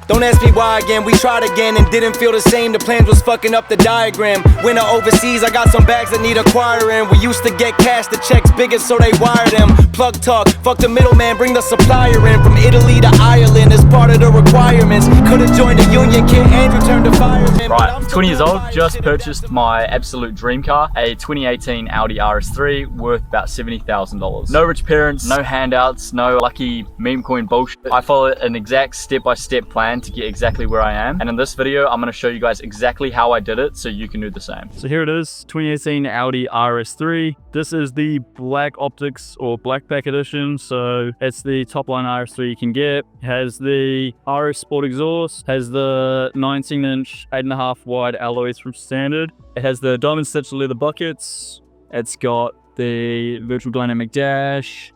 Don't ask me why again, we tried again and didn't feel the same. The plans was fucking up the diagram. Winter overseas, I got some bags that need acquiring. We used to get cash, the checks bigger so they wire them. Plug talk, fuck the middleman, bring the supplier in. From Italy to Ireland as part of the requirements. Could've joined the union, Kid Andrew turned to fireman. Right, I'm 20 years old, just purchased my absolute dream car, a 2018 Audi RS3 worth about $70,000. No rich parents, no handouts, no lucky meme coin bullshit. I followed an exact step-by-step plan to get exactly where I am. And in this video, I'm gonna show you guys exactly how I did it so you can do the same. So here it is, 2018 Audi RS3. This is the black optics or black pack edition. So it's the top line RS3 you can get. It has the RS Sport exhaust, has the 19-inch 8.5 wide alloys from standard. It has the diamond stitched leather buckets. It's got the virtual dynamic dash.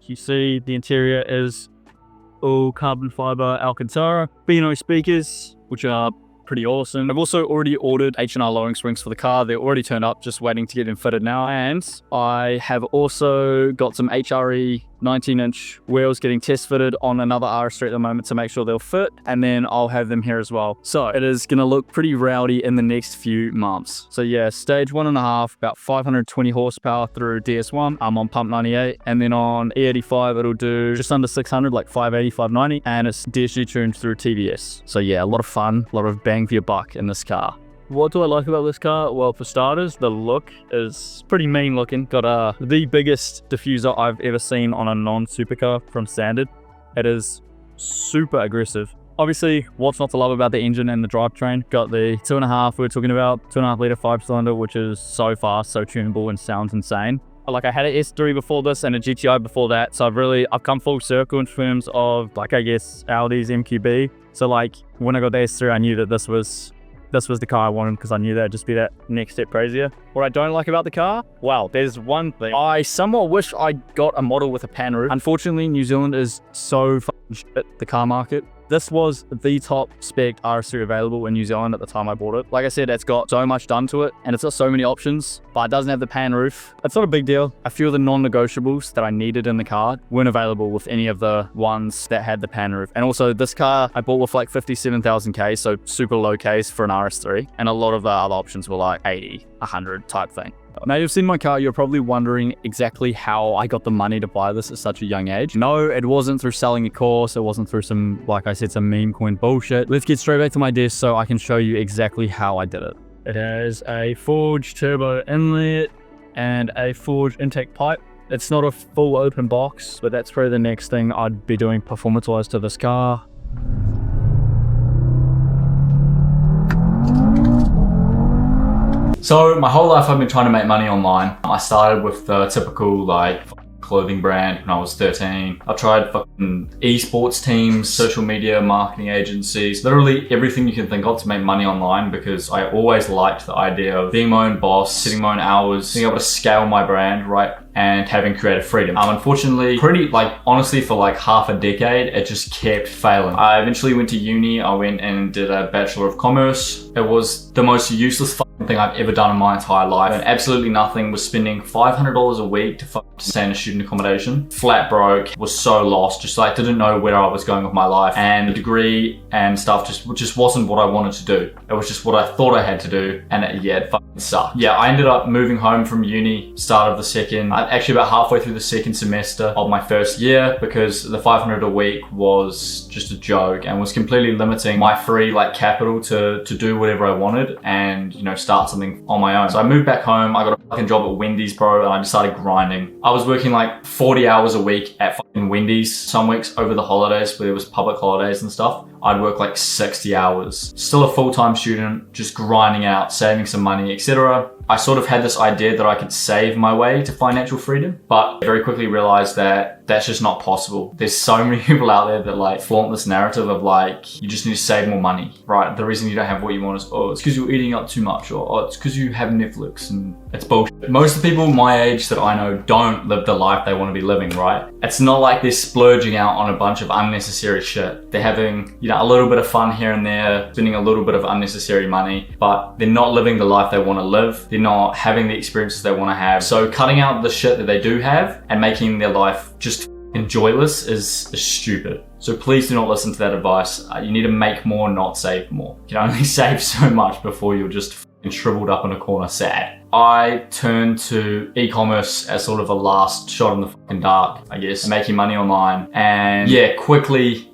You see the interior is all carbon fiber Alcantara. B&O speakers, which are pretty awesome. I've also already ordered H&R lowering springs for the car. They're already turned up, just waiting to get them fitted now. And I have also got some HRE 19-inch wheels getting test fitted on another RS3 at the moment to make sure they'll fit, and then I'll have them here as well. So it is gonna look pretty rowdy in the next few months. So yeah, stage 1.5, about 520 horsepower through DS1. I'm on pump 98, and then on E85 it'll do just under 600, like 580, 590, and it's DSG tuned through TVS. So yeah, a lot of fun, a lot of bang for your buck in this car. What do I like about this car? Well, for starters, the look is pretty mean looking. Got the biggest diffuser I've ever seen on a non-supercar from standard. It is super aggressive. Obviously, what's not to love about the engine and the drivetrain? Got the 2.5 we're talking about, 2.5 litre 5-cylinder, which is so fast, so tunable, and sounds insane. Like, I had an S3 before this and a GTI before that, so I've come full circle in terms of, like, I guess Audi's MQB. So like, when I got the S3, I knew that this was the car I wanted, because I knew that'd just be that next step crazier. What I don't like about the car? Well, there's one thing. I somewhat wish I got a model with a pan roof. Unfortunately, New Zealand is so fucking shit, the car market. This was the top spec RS3 available in New Zealand at the time I bought it. Like I said, it's got so much done to it, and it's got so many options, but it doesn't have the pan roof. It's not a big deal. A few of the non-negotiables that I needed in the car weren't available with any of the ones that had the pan roof. And also, this car I bought with like 57,000 K, so super low Ks for an RS3, and a lot of the other options were like 80, 100 type thing. Now you've seen my car, you're probably wondering exactly how I got the money to buy this at such a young age. No, it wasn't through selling a course, it wasn't through some, like I said, some meme coin bullshit. Let's get straight back to my desk so I can show you exactly how I did it. It has a forged turbo inlet and a forged intake pipe. It's not a full open box, but that's probably the next thing I'd be doing performance-wise to this car. So my whole life I've been trying to make money online. I started with the typical like clothing brand when I was 13. I've tried fucking esports teams, social media marketing agencies, literally everything you can think of to make money online, because I always liked the idea of being my own boss, setting my own hours, being able to scale my brand, right? And having creative freedom. Unfortunately, honestly, for like half a decade, it just kept failing. I eventually went to uni. I went and did a Bachelor of Commerce. It was the most useless fucking thing I've ever done in my entire life. And absolutely nothing. Was spending $500 a week to stay in a student accommodation. Flat broke, was so lost, just like didn't know where I was going with my life. And the degree and stuff just wasn't what I wanted to do. It was just what I thought I had to do. And it fucking sucked. Yeah, I ended up moving home from uni, start of the second. Actually about halfway through the second semester of my first year, because the 500 a week was just a joke and was completely limiting my free capital to do whatever I wanted and, you know, start something on my own. So I moved back home. I got a fucking job at Wendy's, bro, and I just started grinding. I was working like 40 hours a week at fucking Wendy's. Some weeks over the holidays, where there was public holidays and stuff, I'd work like 60 hours. Still a full-time student, just grinding out, saving some money, etc. I sort of had this idea that I could save my way to financial freedom, but very quickly realized that that's just not possible. There's so many people out there that flaunt this narrative of you just need to save more money, right? The reason you don't have what you want is, oh, it's because you're eating up too much, or oh, it's because you have Netflix, and it's bullshit. Most of the people my age that I know don't live the life they want to be living, right? It's not like they're splurging out on a bunch of unnecessary shit. They're having, you know, a little bit of fun here and there, spending a little bit of unnecessary money, but they're not living the life they want to live. They're not having the experiences they want to have. So cutting out the shit that they do have and making their life just and joyless is stupid. So please do not listen to that advice. You need to make more, not save more. You can only save so much before you're just shriveled up in a corner sad. I turned to e-commerce as sort of a last shot in the fucking dark, I guess, making money online. And yeah, quickly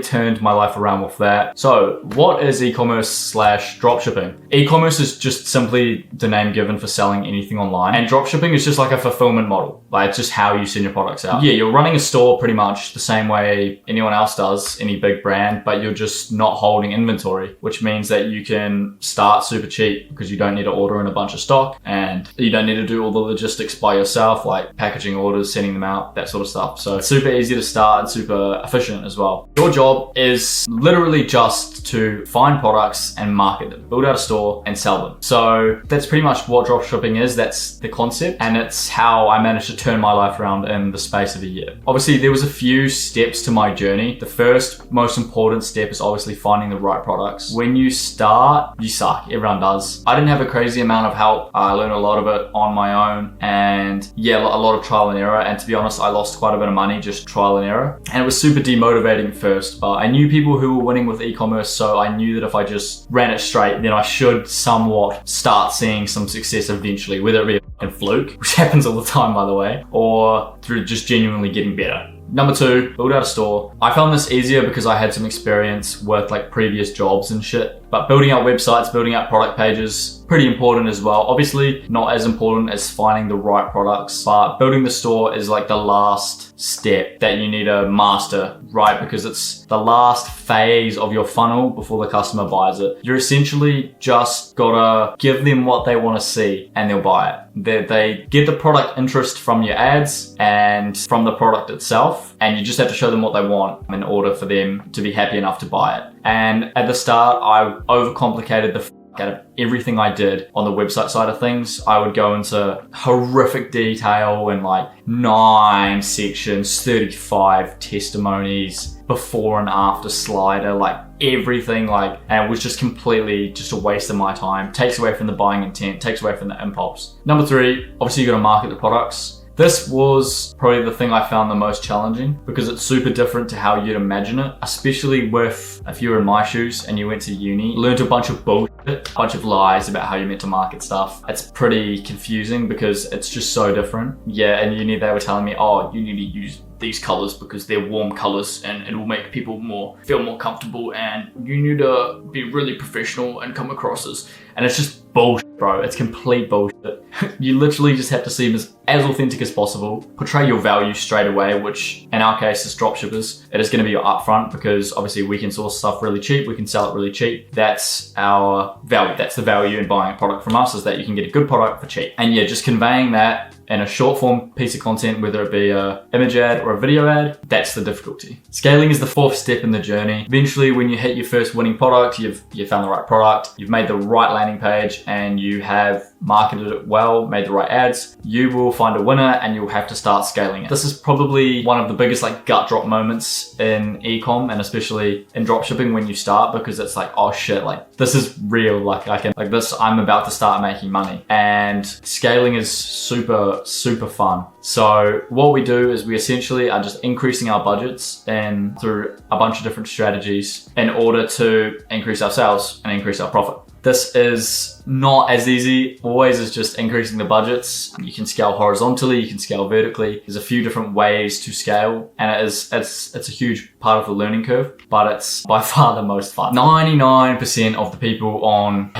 turned my life around with that. So what is e-commerce slash dropshipping? E-commerce is just simply the name given for selling anything online. And dropshipping is just like a fulfillment model. Like it's just how you send your products out. Yeah, you're running a store pretty much the same way anyone else does, any big brand, but you're just not holding inventory, which means that you can start super cheap because you don't need to order in a bunch of stock and you don't need to do all the logistics by yourself, like packaging orders, sending them out, that sort of stuff. So it's super easy to start and super efficient as well. Your job is literally just to find products and market them, build out a store and sell them. So that's pretty much what dropshipping is. That's the concept, and it's how I managed to turn my life around in the space of a year. Obviously, there was a few steps to my journey. The first most important step is obviously finding the right products. When you start, you suck. Everyone does. I didn't have a crazy amount of help. I learned a lot of it on my own, and yeah, a lot of trial and error. And to be honest, I lost quite a bit of money just trial and error. And it was super demotivating at first, but I knew people who were winning with e-commerce, so I knew that if I just ran it straight, then I should somewhat start seeing some success eventually, whether it be a fluke, which happens all the time by the way, or through just genuinely getting better. Number two, build out a store. I found this easier because I had some experience with like previous jobs and shit. But building out websites, building out product pages, pretty important as well. Obviously, not as important as finding the right products, but building the store is like the last step that you need to master, right? Because it's the last phase of your funnel before the customer buys it. You're essentially just gotta give them what they want to see and they'll buy it. They get the product interest from your ads and from the product itself, and you just have to show them what they want in order for them to be happy enough to buy it. And at the start, I overcomplicated the out of everything I did on the website side of things. I would go into horrific detail and like 9 sections, 35 testimonies, before and after slider, like everything, like, and it was just completely just a waste of my time. Takes away from the buying intent, takes away from the impulse. Number 3, obviously you gotta market the products. This was probably the thing I found the most challenging because it's super different to how you'd imagine it, especially with, if you were in my shoes and you went to uni, learned a bunch of bullshit, a bunch of lies about how you're meant to market stuff. It's pretty confusing because it's just so different. Yeah, in uni they were telling me, oh, you need to use these colors because they're warm colors and it will make people feel more comfortable, and you need to be really professional and come across and it's just bullshit, bro. It's complete bullshit. You literally just have to seem as authentic as possible, portray your value straight away, which in our case as dropshippers, it is going to be your upfront because obviously we can source stuff really cheap, we can sell it really cheap. That's our value. That's the value in buying a product from us, is that you can get a good product for cheap. And yeah, just conveying that in a short form piece of content, whether it be an image ad or a video ad, that's the difficulty. Scaling is the 4th step in the journey. Eventually, when you hit your first winning product, you've found the right product, you've made the right landing page, and you have marketed it well, made the right ads, you will find a winner and you'll have to start scaling it. This is probably one of the biggest like gut drop moments in e-com, and especially in dropshipping when you start, because it's like, oh shit, like this is real, like I'm about to start making money. And scaling is super fun. So what we do is we essentially are just increasing our budgets and through a bunch of different strategies in order to increase our sales and increase our profit. This is not as easy always as just increasing the budgets. You can scale horizontally, you can scale vertically. There's a few different ways to scale, and it's a huge part of the learning curve, but it's by far the most fun. 99% of the people on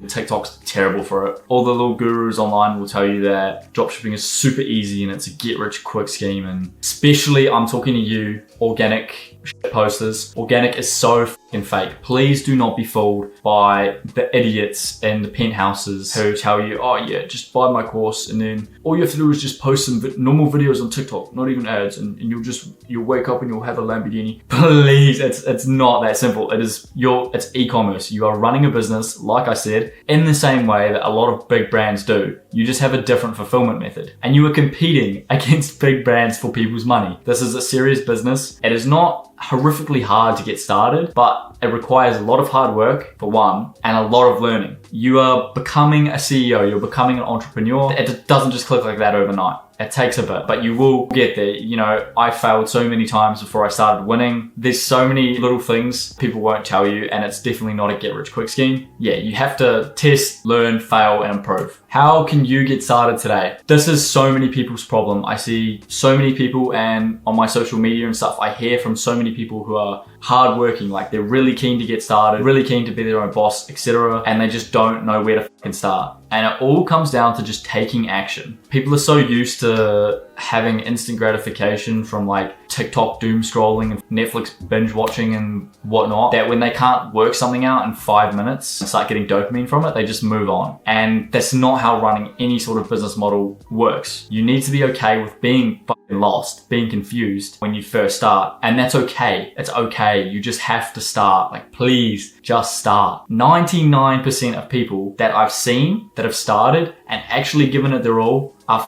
TikTok's terrible for it. All the little gurus online will tell you that dropshipping is super easy and it's a get rich quick scheme, and especially I'm talking to you organic shit posters. Organic is so fucking fake. Please do not be fooled by the idiots in the penthouses who tell you, oh yeah, just buy my course and then all you have to do is just post some normal videos on TikTok, not even ads, and you'll wake up and you'll have a Lamborghini. Please, it's not that simple. It's e-commerce. You are running a business, like I said, in the same way that a lot of big brands do. You just have a different fulfillment method, and you are competing against big brands for people's money. This is a serious business. It is not horrifically hard to get started, but it requires a lot of hard work for one, and a lot of learning. You are becoming a CEO, you're becoming an entrepreneur. It doesn't just click like that overnight. It takes a bit, but you will get there. You know, I failed so many times before I started winning. There's so many little things people won't tell you, and it's definitely not a get rich quick scheme. Yeah, you have to test, learn, fail, and improve. How can you get started today? This is so many people's problem. I see so many people, and on my social media and stuff, I hear from so many people who are hardworking, like they're really keen to get started, really keen to be their own boss, etc. And they just don't know where to fucking start. And it all comes down to just taking action. People are so used to having instant gratification from like TikTok doom scrolling and Netflix binge watching and whatnot, that when they can't work something out in 5 minutes and start getting dopamine from it, they just move on. And that's not how running any sort of business model works. You need to be okay with being fucking lost, being confused when you first start. And that's okay. It's okay. You just have to start. Like, please just start. 99% of people that I've seen that have started and actually given it their all are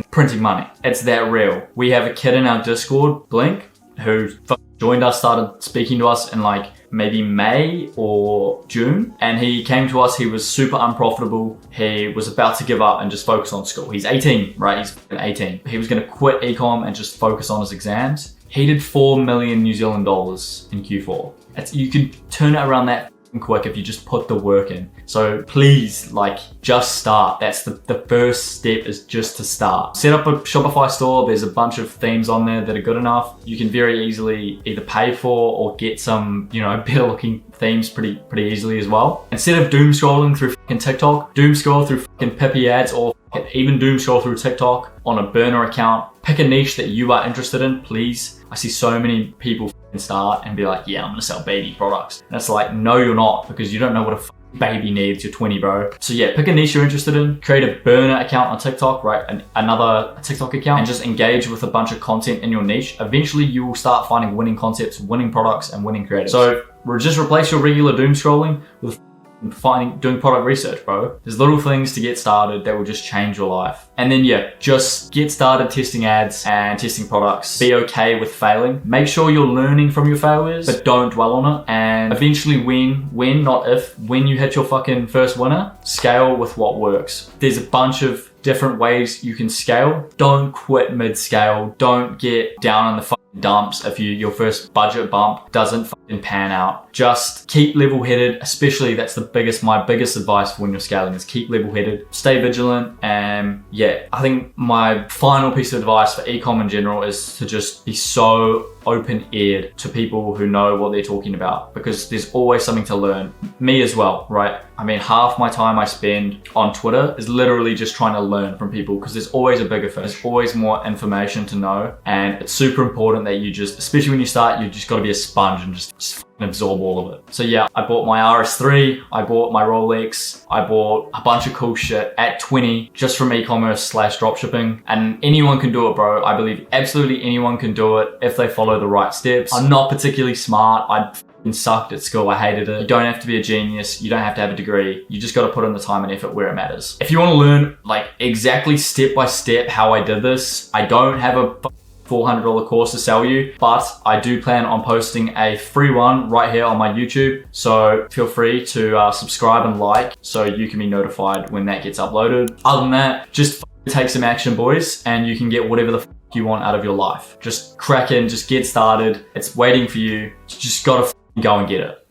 printing money. It's that real. We have a kid in our Discord, Blink, who joined us, started speaking to us in like maybe May or June, and he came to us. He was super unprofitable. He was about to give up and just focus on school. He's 18, right? He's 18. He was going to quit ecom and just focus on his exams. He did 4 million New Zealand dollars in Q4. You can turn it around that quick if you just put the work in. So please, like, just start. That's the first step, is just to start. Set up a Shopify store. There's a bunch of themes on there that are good enough. You can very easily either pay for or get some, you know, better looking themes pretty easily as well. Instead of doom scrolling through fucking TikTok, doom scroll through fucking Pippy ads, or even doom scroll through TikTok on a burner account. Pick a niche that you are interested in, please. I see so many people start and be like, yeah, I'm gonna sell baby products. And it's like, no, you're not, because you don't know what a baby needs. You're 20, bro. So yeah, pick a niche you're interested in, create a burner account on TikTok, right? And another TikTok account, and just engage with a bunch of content in your niche. Eventually you will start finding winning concepts, winning products, and winning creatives. So just replace your regular doom scrolling with doing product research, bro. There's little things to get started that will just change your life. And then yeah, just get started testing ads and testing products. Be okay with failing. Make sure you're learning from your failures, but don't dwell on it. And eventually when, not if, when you hit your fucking first winner, scale with what works. There's a bunch of different ways you can scale. Don't quit mid-scale. Don't get down in the fucking dumps if your first budget bump doesn't fucking pan out. Just keep level-headed, especially that's my biggest advice for when you're scaling, is keep level-headed, stay vigilant. And yeah, I think my final piece of advice for ecom in general is to just be so open-eared to people who know what they're talking about, because there's always something to learn. Me as well, right? I mean, half my time I spend on Twitter is literally just trying to learn from people, because there's always a bigger fish, there's always more information to know. And it's super important that you just, especially when you start, you just got to be a sponge and just absorb all of it. So yeah, I bought my RS3, I bought my Rolex, I bought a bunch of cool shit at 20 just from e-commerce/dropshipping. And anyone can do it, bro. I believe absolutely anyone can do it if they follow the right steps. I'm not particularly smart. I sucked at school. I hated it. You don't have to be a genius. You don't have to have a degree. You just got to put in the time and effort where it matters. If you want to learn like exactly step by step how I did this, I don't have a $400 course to sell you, but I do plan on posting a free one right here on my YouTube. So feel free to subscribe and like so you can be notified when that gets uploaded. Other than that, just take some action, boys, and you can get whatever the you want out of your life. Just crack in, just get started. It's waiting for you. You just gotta go and get it.